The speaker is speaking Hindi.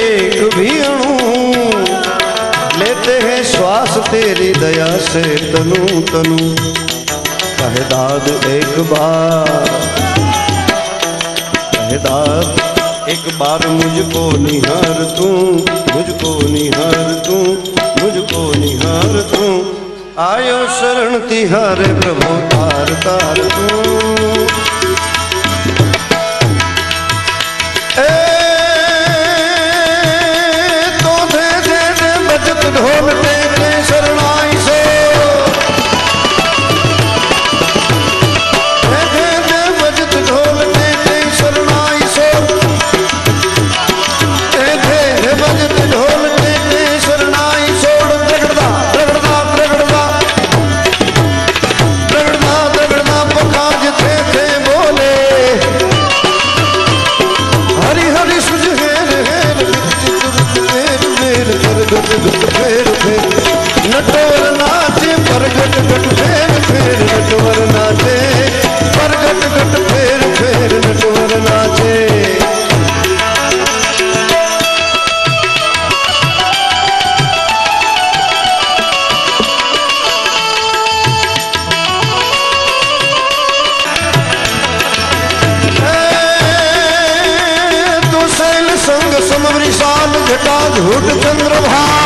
एक भी अणु, लेते हैं श्वास तेरी दया से तनु तनु। कहे दाद एक बार, कहे दाद एक बार मुझको निहार तू, मुझको निहार तू, मुझको निहार तू। आयो शरण तिहारे प्रभु तार तार तू। तो दे दे दे बजत ढोल टेके शरणाई से, दे दे दे बजत ढोल टेके शरणाई से, दे दे दे बजत ढोल टेके शरणाई सोड़। रगड़दा रगड़दा रगड़दा रगड़दा रगड़दा पखाज थे बोले, हरि हरि सुझ हेर हेर फेर फेर गट गट फेर फेर। नटवर नाचे पर गट गट फेर फेर, नटवर नाचे पर गट गट फेर फेर, नटवर नाचे। संग समवृषाल घटा झूठ चंद्रभान,